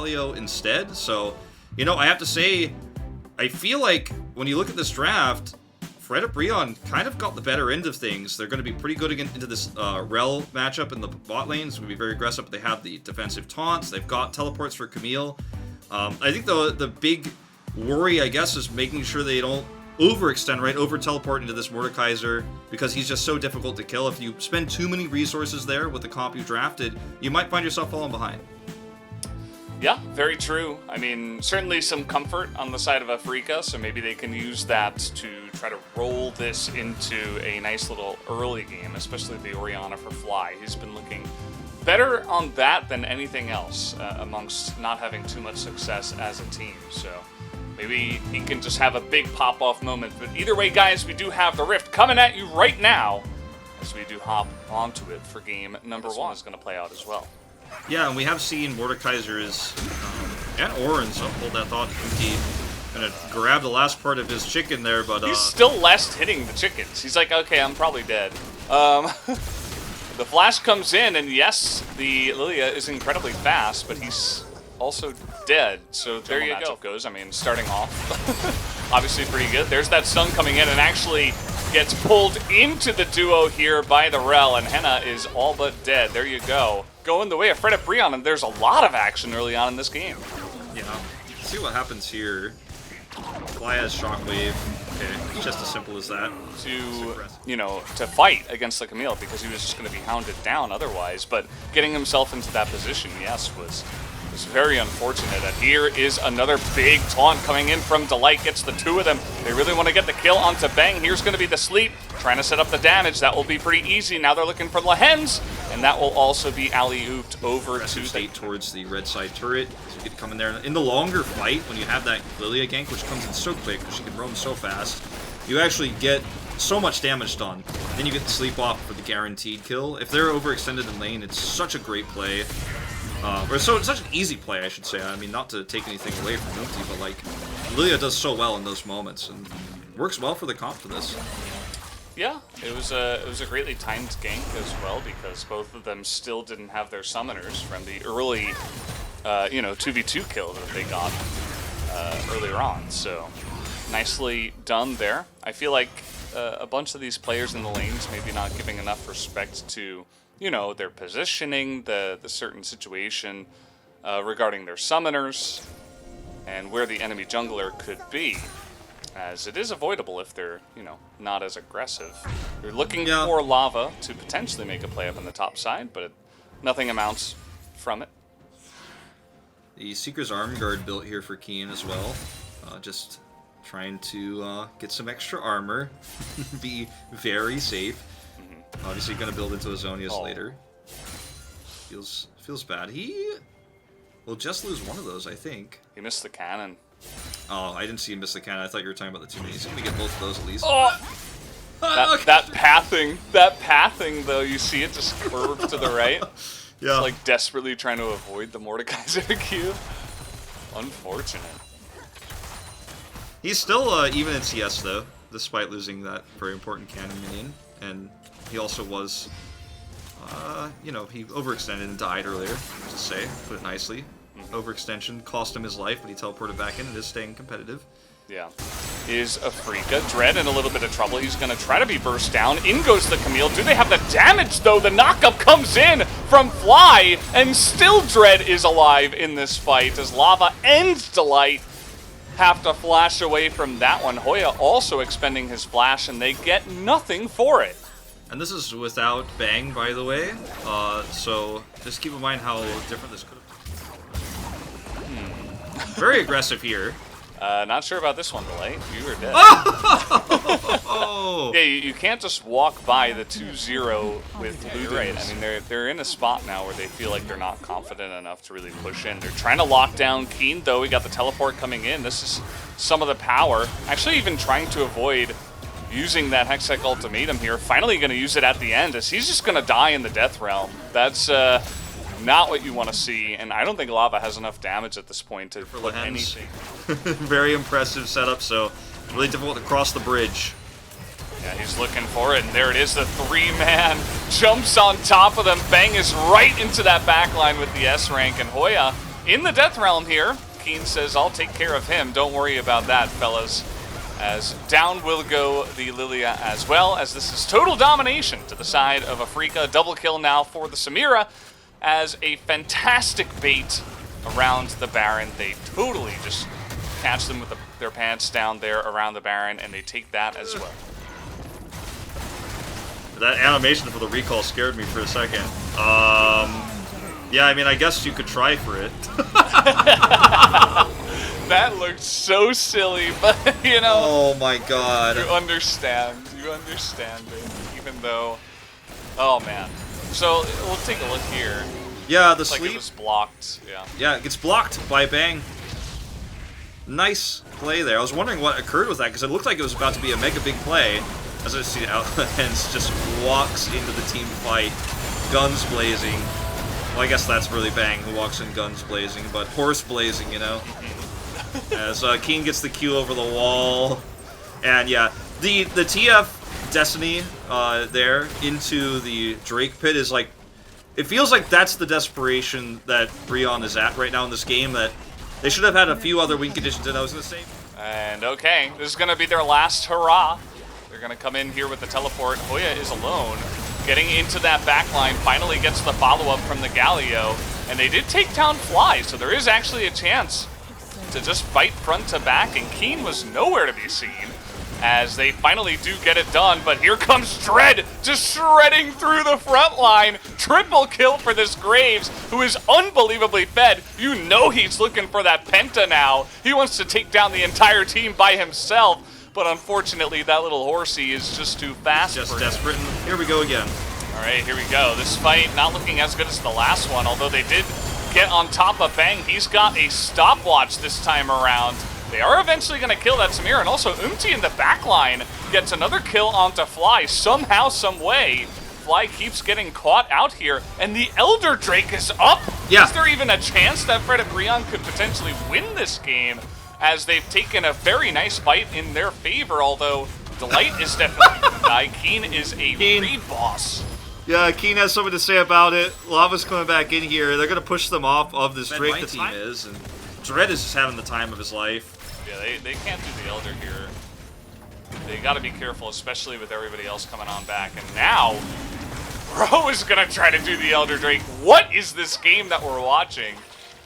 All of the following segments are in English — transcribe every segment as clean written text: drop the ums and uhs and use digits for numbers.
Galio instead. So, you know, I have to say, I feel like when you look at this draft, Fred Brion kind of got the better end of things. They're going to be pretty good into this Rel matchup in the bot lane. It's going to be very aggressive, but they have the defensive taunts. They've got teleports for Camille. I think the big worry, I guess, is making sure they don't overextend, right? Over-teleport into this Mordekaiser, because he's just so difficult to kill. If you spend too many resources there with the comp you drafted, you might find yourself falling behind. Yeah, very true. I mean, certainly some comfort on the side of Afrika, so maybe they can use that to try to roll this into a nice little early game, especially the Orianna for Fly. He's been looking better on that than anything else amongst not having too much success as a team, so maybe he can just have a big pop-off moment. But either way, guys, we do have the Rift coming at you right now as we do hop onto it for game number 1. Is going to play out as well. Yeah, and we have seen Mordekaiser's and Oren's hold that thought. He gonna grab the last part of his chicken there, but he's still last hitting the chickens. He's like, okay, I'm probably dead. The flash comes in, and yes, the Lilia is incredibly fast, but he's also dead. So there you go. Goes. I mean, starting off, obviously pretty good. There's that stun coming in, and actually gets pulled into the duo here by the Rel, and Henna is all but dead. There you go. Going the way of Fred Brion, and there's a lot of action early on in this game. Yeah. Let's see what happens here. Fly has Shockwave. Okay, it's just as simple as that. To fight against the Camille, because he was just going to be hounded down otherwise. But getting himself into that position, yes, was very unfortunate. And here is another big taunt coming in from Delight. Gets the two of them. They really want to get the kill onto Bang. Here's going to be the sleep. Trying to set up the damage. That will be pretty easy. Now they're looking for Lehens. And that will also be alley-ooped over to state towards the red side turret. So you get to come in there. In the longer fight, when you have that Lilia gank, which comes in so quick, because she can roam so fast, you actually get so much damage done. Then you get the sleep off for the guaranteed kill. If they're overextended in lane, it's such a great play. It's such an easy play, I should say. I mean, not to take anything away from Nupti, but like, Lilia does so well in those moments, and works well for the comp for this. Yeah, it was a greatly timed gank as well, because both of them still didn't have their summoners from the early, 2v2 kill that they got earlier on. So nicely done there. I feel like a bunch of these players in the lanes maybe not giving enough respect to, their positioning, the certain situation regarding their summoners, and where the enemy jungler could be. As it is avoidable if they're, not as aggressive. You're looking for Lava to potentially make a play up on the top side, but nothing amounts from it. The Seeker's Arm Guard built here for Keen as well. Just trying to get some extra armor, be very safe. Obviously going to build into Azonius later. Feels bad. He will just lose one of those, I think. He missed the cannon. Oh, I didn't see him miss the cannon. I thought you were talking about the two minis. He's going to get both of those at least. Oh! That pathing, though, you see it just curve to the right. Yeah. It's like desperately trying to avoid the Mordekaiser Q. Unfortunate. He's still even in CS, though, despite losing that very important cannon minion. And he also was, he overextended and died earlier, to say, put it nicely. Overextension cost him his life, but he teleported back in and is staying competitive. Yeah. Is Afrika. Dread in a little bit of trouble. He's going to try to be burst down. In goes the Camille. Do they have the damage, though? The knockup comes in from Fly, and still Dread is alive in this fight as Lava and Delight have to flash away from that one. Hoya also expending his flash, and they get nothing for it. And this is without Bang, by the way, so just keep in mind how different this could have been. Very aggressive here. Not sure about this one, Delight. You were dead. Oh! Yeah, you can't just walk by the 2-0 with Ludens. Right. I mean, they're in a spot now where they feel like they're not confident enough to really push in. They're trying to lock down Keen, though. We got the teleport coming in. This is some of the power. Actually, even trying to avoid using that Hextech ultimatum here. Finally going to use it at the end, as he's just going to die in the Death Realm. That's not what you want to see, and I don't think Lava has enough damage at this point to put anything. Very impressive setup, so really difficult to cross the bridge. Yeah, he's looking for it, and there it is. The three-man jumps on top of them. Bang is right into that backline with the S rank, and Hoya in the Death Realm here. Keen says, I'll take care of him. Don't worry about that, fellas. As down will go the Lilia as well, as this is total domination to the side of Afrika. Double kill now for the Samira, as a fantastic bait around the Baron. They totally just catch them with their pants down there around the Baron, and they take that as well. That animation for the recall scared me for a second. Yeah, I mean, I guess you could try for it. That looked so silly, but, you know... Oh my god. You understand it, even though... Oh, man. So, we'll take a look here. Yeah, the Like sleep... it was blocked, yeah. Yeah, it gets blocked by Bang. Nice play there. I was wondering what occurred with that, because it looked like it was about to be a mega big play. As I see Hens just walks into the team fight, guns blazing. Well, I guess that's really Bang who walks in guns blazing, but horse blazing, you know? As Keen gets the Q over the wall. And yeah, the TF Destiny there into the Drake pit is like, it feels like that's the desperation that Breon is at right now in this game, that they should have had a few other win conditions that I was going to say. And okay, this is going to be their last hurrah. They're going to come in here with the teleport. Hoya is alone, getting into that backline, finally gets the follow-up from the Galio, and they did take down Fly, so there is actually a chance to just fight front to back, and Keen was nowhere to be seen as they finally do get it done. But here comes Dread, just shredding through the front line. Triple kill for this Graves, who is unbelievably fed. You know he's looking for that Penta now. He wants to take down the entire team by himself, but unfortunately that little horsey is just too fast. Just desperate, and here we go again. All right, here we go. This fight not looking as good as the last one, although they did get on top of Bang. He's got a stopwatch this time around. They are eventually going to kill that Samir, and also Umti in the backline gets another kill onto Fly somehow, some way. Fly keeps getting caught out here, and the Elder Drake is up. Yeah. Is there even a chance that Fred and Breon could potentially win this game, as they've taken a very nice fight in their favor, although Delight is definitely going to die. Keen is a raid boss. Yeah, Keen has something to say about it. Lava's coming back in here. They're going to push them off of this Drake, the team is. And Dread is just having the time of his life. Yeah, they can't do the Elder here. They got to be careful, especially with everybody else coming on back. And now, Bro is going to try to do the Elder Drake. What is this game that we're watching?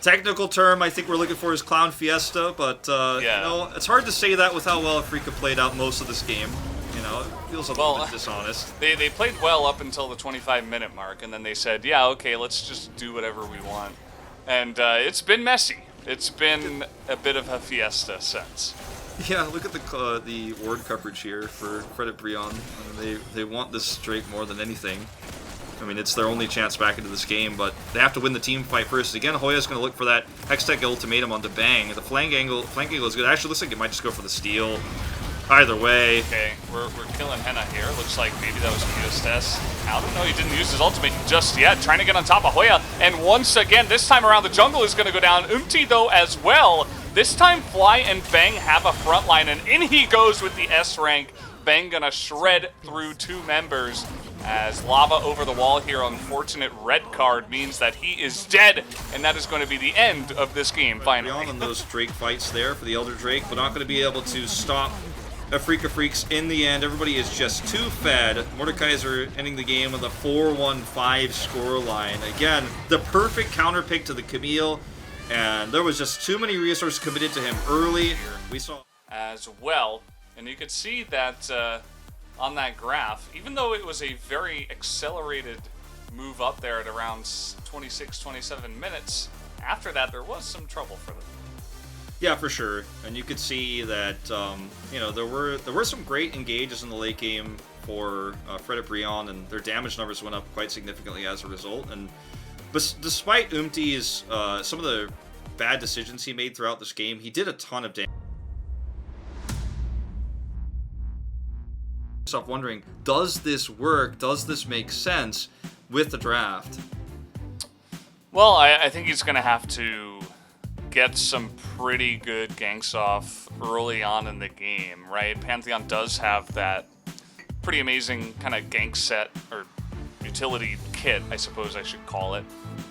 Technical term I think we're looking for is Clown Fiesta, but Yeah. you know, it's hard to say that with how well Afrika played out most of this game. You know, it feels a little bit dishonest. They played well up until the 25-minute mark, and then they said, yeah, okay, let's just do whatever we want. And it's been messy. It's been a bit of a fiesta since. Yeah, look at the ward coverage here for Credit Breon. I mean, they want this Drake more than anything. I mean, it's their only chance back into this game, but they have to win the team fight first. Again, Hoya's going to look for that Hextech ultimatum onto Bang. The flank angle is good. Actually, looks like it might just go for the steal. Either way. Okay, we're killing Henna here. Looks like maybe that was Eustace. I don't know, he didn't use his ultimate just yet. Trying to get on top of Hoya. And once again, this time around, the jungle is going to go down. Umti, though, as well. This time, Fly and Bang have a front line, and in he goes with the S rank. Bang going to shred through two members. As Lava over the wall here, unfortunate red card means that he is dead, and that is going to be the end of this game, finally. On those Drake fights there for the Elder Drake, but not going to be able to stop Afrika Freaks in the end. Everybody is just too fed. Mordekaiser ending the game with a 4-1-5 scoreline. Again, the perfect counter pick to the Camille, and there was just too many resources committed to him early. We saw as well, and you could see that on that graph, even though it was a very accelerated move up there at around 26, 27 minutes, after that there was some trouble for them. Yeah, for sure. And you could see that you know, there were some great engages in the late game for Fred Breon, and their damage numbers went up quite significantly as a result. And despite Umti's some of the bad decisions he made throughout this game, he did a ton of damage. Yourself wondering, does this work? Does this make sense with the draft? Well, I think he's going to have to get some pretty good ganks off early on in the game, right? Pantheon does have that pretty amazing kind of gank set, or utility kit, I suppose I should call it.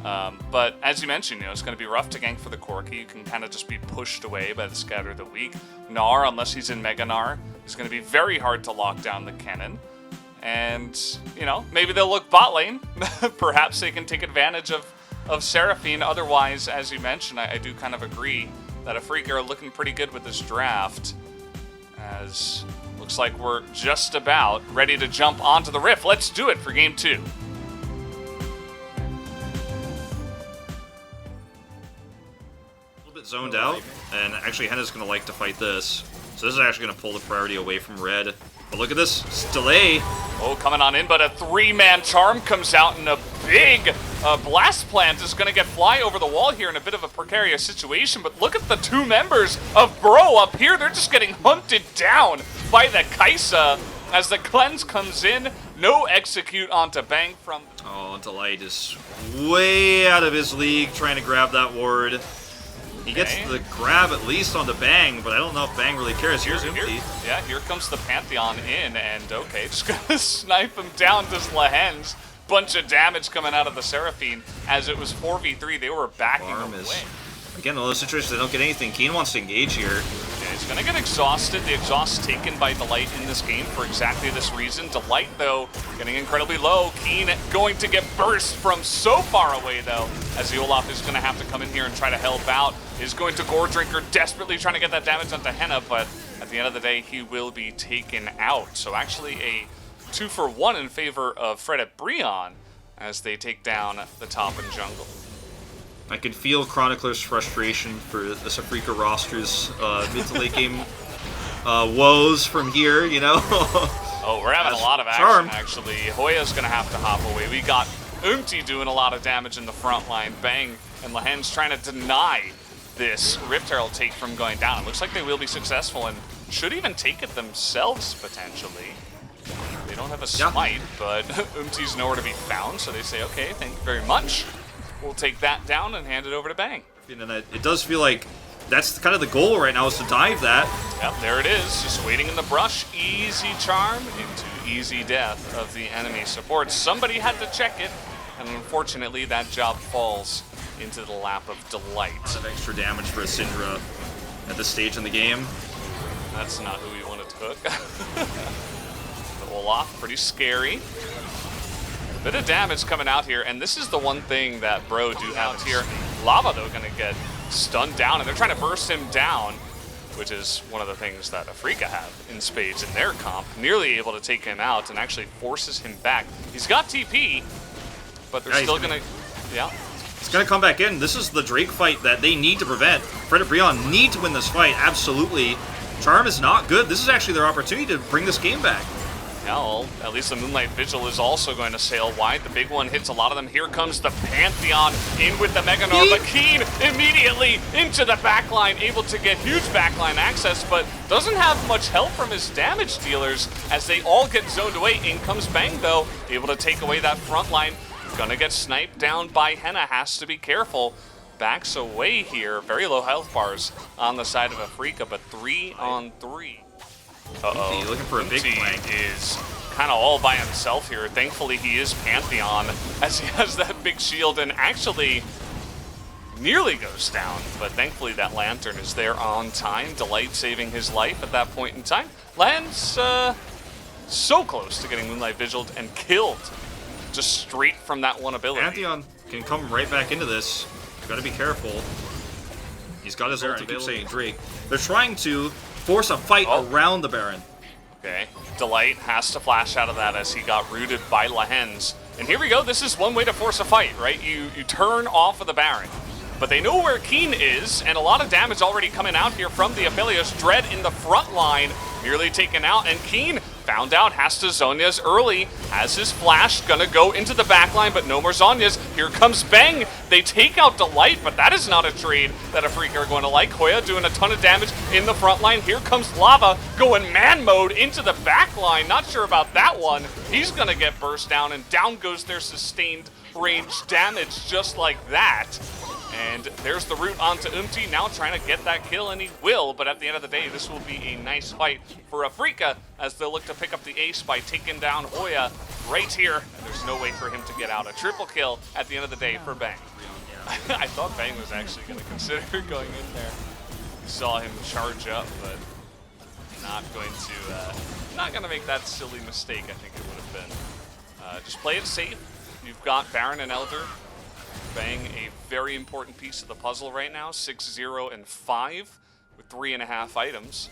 But as you mentioned, it's going to be rough to gank for the Corki. You can kind of just be pushed away by the Scatter of the Weak. Gnar, unless he's in Mega Gnar, is going to be very hard to lock down the cannon. And, maybe they'll look bot lane. Perhaps they can take advantage of Seraphine. Otherwise, as you mentioned, I do kind of agree that Afrika are looking pretty good with this draft. As looks like we're just about ready to jump onto the Rift. Let's do it for Game 2. Zoned out, and actually Henna's going to like to fight this. So this is actually going to pull the priority away from red. But look at this delay. Oh, coming on in, but a 3-man charm comes out, and a big blast plant is going to get fly over the wall here in a bit of a precarious situation. But look at the 2 members of Bro up here. They're just getting hunted down by the Kaisa as the cleanse comes in. No execute onto Bang from... Oh, Delight is way out of his league trying to grab that ward. He gets the grab at least on the Bang, but I don't know if Bang really cares. Here's Empty. Yeah, here comes the Pantheon in, and okay, just gonna snipe him down to Lahens. Bunch of damage coming out of the Seraphine. As it was 4v3, they were backing away. Again, in those situations, they don't get anything. Keen wants to engage here. Yeah, he's gonna get exhausted. The exhaust taken by Delight in this game for exactly this reason. Delight, though, getting incredibly low. Keen going to get burst from so far away, though, as the Olaf is gonna have to come in here and try to help out. Is going to Gore Drinker, desperately trying to get that damage onto Henna, but at the end of the day, he will be taken out. So actually a 2-for-1 in favor of Fred at Breon as they take down the top and jungle. I can feel Chronicler's frustration for the Afrika roster's mid to late game woes from here, Oh, we're having a lot of action, actually. Hoya's going to have to hop away. We got Umti doing a lot of damage in the front line. Bang and Lahen's trying to deny this Rift Herald take from going down. It looks like they will be successful and should even take it themselves, potentially. They don't have a smite, but Umti's nowhere to be found, so they say, okay, thank you very much. We'll take that down and hand it over to Bang. And it does feel like that's kind of the goal right now, is to dive that. Yep, there it is, just waiting in the brush. Easy charm into easy death of the enemy support. Somebody had to check it, and unfortunately that job falls into the lap of Delight. Lots of extra damage for a Syndra at this stage in the game. That's not who we wanted to cook. The Olaf, pretty scary. Bit of damage coming out here, and this is the one thing that Bro do have here. Lava, though, gonna get stunned down, and they're trying to burst him down, which is one of the things that Afrika have in spades in their comp. Nearly able to take him out and actually forces him back. He's got TP, but they're still gonna... Yeah. He's gonna come back in. This is the Drake fight that they need to prevent. Fred and Breon need to win this fight, absolutely. Charm is not good. This is actually their opportunity to bring this game back. Yeah, well, at least the Moonlight Vigil is also going to sail wide. The big one hits a lot of them. Here comes the Pantheon in with the Mega Gnar, but Keen immediately into the backline, able to get huge backline access, but doesn't have much help from his damage dealers as they all get zoned away. In comes Bang, though, able to take away that front line. Gonna get sniped down by Henna, has to be careful. Backs away here, very low health bars on the side of Afrika, but 3-on-3. Uh-oh, looking for a big flank. Is kind of all by himself here. Thankfully, he is Pantheon, as he has that big shield and actually nearly goes down. But thankfully, that Lantern is there on time. Delight saving his life at that point in time. Lands so close to getting Moonlight Vigiled and killed just straight from that one ability. Pantheon can come right back into this. You gotta be careful. He's got his ult. I keep saying Drake. They're trying to force a fight around the Baron. Okay, Delight has to flash out of that as he got rooted by Lahens. And here we go, this is one way to force a fight, right? You turn off of the Baron. But they know where Keen is, and a lot of damage already coming out here from the Aphelios. Dread in the front line, nearly taken out, and Keen found out, has to Zhonya's early, has his flash, gonna go into the backline, but no more Zhonya's. Here comes Bang. They take out Delight, but that is not a trade that Afrika are going to like. Hoya doing a ton of damage in the front line. Here comes Lava, going man mode into the backline. Not sure about that one. He's gonna get burst down, and down goes their sustained range damage just like that. And there's the route onto Umti, now trying to get that kill, and he will, but at the end of the day, this will be a nice fight for Afrika as they'll look to pick up the ace by taking down Hoya right here. And there's no way for him to get out. A triple kill at the end of the day for Bang. I thought Bang was actually going to consider going in there. Saw him charge up, but not going to make that silly mistake. I think it would have been. Just play it safe. You've got Baron and Elder. Bang, a very important piece of the puzzle right now. 6-0 and 5 with 3.5 items.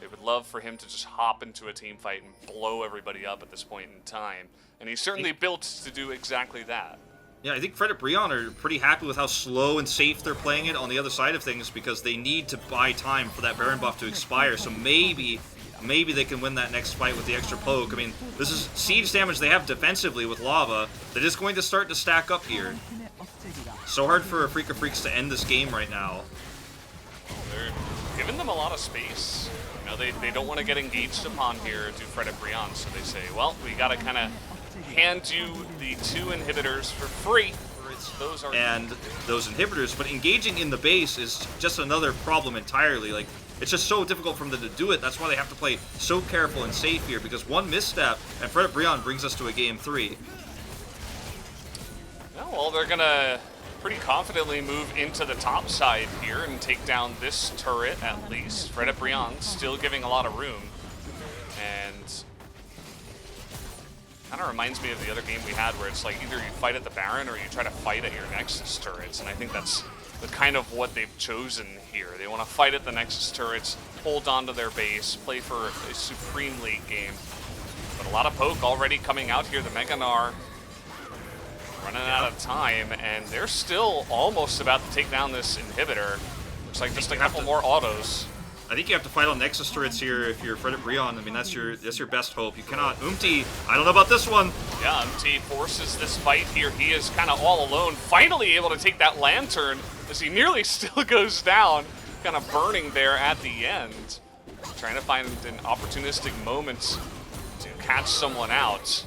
They would love for him to just hop into a team fight and blow everybody up at this point in time. And he's certainly built to do exactly that. Yeah, I think Fred and Brion are pretty happy with how slow and safe they're playing it on the other side of things because they need to buy time for that Baron buff to expire. So maybe they can win that next fight with the extra poke. I mean, this is siege damage they have defensively with Lava. They're just going to start to stack up here. So hard for Afrika Freaks to end this game right now. They're giving them a lot of space. You know, they don't want to get engaged upon here to Fred and Brion, so they say, well, we got to kind of hand you the 2 inhibitors for free. Those inhibitors, but engaging in the base is just another problem entirely. Like, it's just so difficult for them to do it. That's why they have to play so careful and safe here, because one misstep and Fred and Brion brings us to a game 3. Oh, well, they're going to pretty confidently move into the top side here and take down this turret at least. Fred and Brion still giving a lot of room. And kind of reminds me of the other game we had where it's like either you fight at the Baron or you try to fight at your Nexus turrets. And I think that's the kind of what they've chosen here. They want to fight at the Nexus turrets, hold on to their base, play for a supreme late game. But a lot of poke already coming out here. The Mega Gnar running out of time, and they're still almost about to take down this inhibitor. Looks like just a couple more autos. I think you have to fight on Nexus turrets here if you're Fred and Brion. I mean, that's your best hope. You cannot. Umti, I don't know about this one. Yeah, Umti forces this fight here. He is kind of all alone, finally able to take that lantern as he nearly still goes down, kind of burning there at the end. Trying to find an opportunistic moment to catch someone out.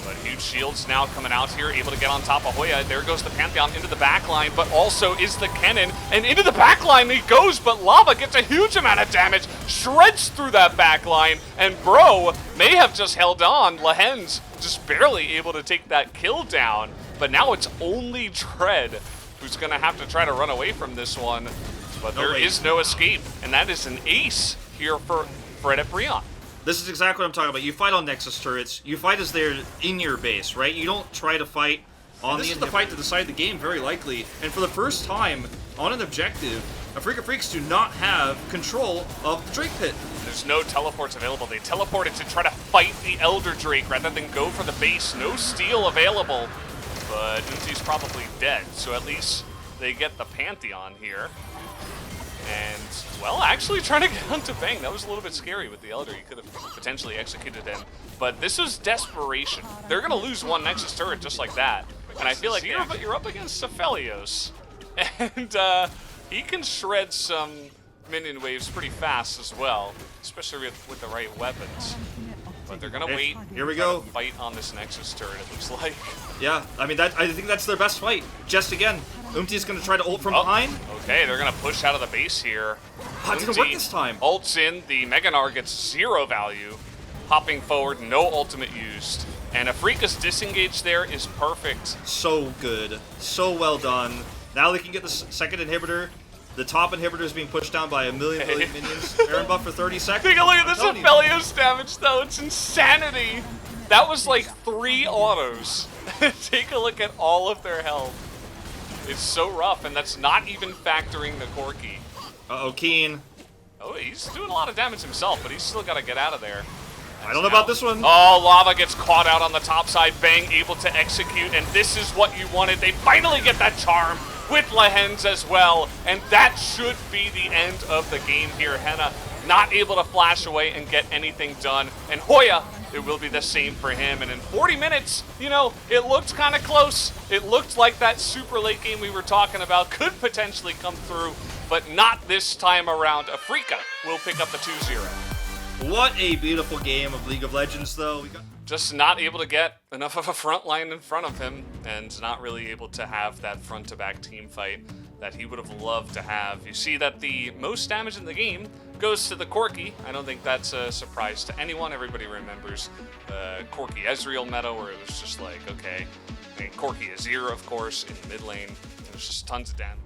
But huge shields now coming out here, able to get on top of Hoya. There goes the Pantheon into the backline, but also is the Kennen. And into the backline he goes, but Lava gets a huge amount of damage, shreds through that backline, and Bro may have just held on. Lahen's just barely able to take that kill down, but now it's only Dread who's going to have to try to run away from this one. But there is no escape, and that is an ace here for Fred and Brion. This is exactly what I'm talking about. You fight on Nexus turrets. You fight as they're in your base, right? You don't try to fight on this is the fight to decide the game, very likely. And for the first time on an objective, Afrika Freaks do not have control of the Drake Pit. There's no teleports available. They teleported to try to fight the Elder Drake rather than go for the base. No steal available, but Umti's probably dead. So at least they get the Pantheon here. And, well, actually trying to get onto Bang. That was a little bit scary with the Elder. You could have potentially executed him. But this was desperation. They're going to lose one Nexus turret just like that. And I feel like you're up against Cephalios. And he can shred some minion waves pretty fast as well, especially with the right weapons. But they're going to wait. Here we go. Fight on this Nexus turret, it looks like. Yeah, I mean, I think that's their best fight. Just again, Umti's going to try to ult from behind. Okay, they're going to push out of the base here. It didn't work this time. Ults in, the Mega Gnar gets 0 value. Hopping forward, no ultimate used. And Afrika's disengage there is perfect. So good. So well done. Now they can get the second inhibitor. The top inhibitor is being pushed down by a million minions. Baron buff for 30 seconds. Take a look at this Cephalios damage, though. It's insanity. That was like 3 autos. Take a look at all of their health. It's so rough, and that's not even factoring the Corki. Uh-oh, Keen. Oh, he's doing a lot of damage himself, but he's still got to get out of there. I don't know about this one. Oh, Lava gets caught out on the top side. Bang able to execute, and this is what you wanted. They finally get that charm with Lahen's as well, and that should be the end of the game here. Henna not able to flash away and get anything done, and Hoya, it will be the same for him. And in 40 minutes, you know, it looked kind of close. It looked like that super late game we were talking about could potentially come through, but not this time around. Afrika will pick up the 2-0. What a beautiful game of League of Legends, though. Just not able to get enough of a front line in front of him, and not really able to have that front-to-back team fight. that he would have loved to have. You see that the most damage in the game goes to the Corki. I don't think that's a surprise to anyone. Everybody remembers Corki Ezreal meta, where it was just like, okay, I mean, Corki Azir, of course, in the mid lane. It was just tons of damage.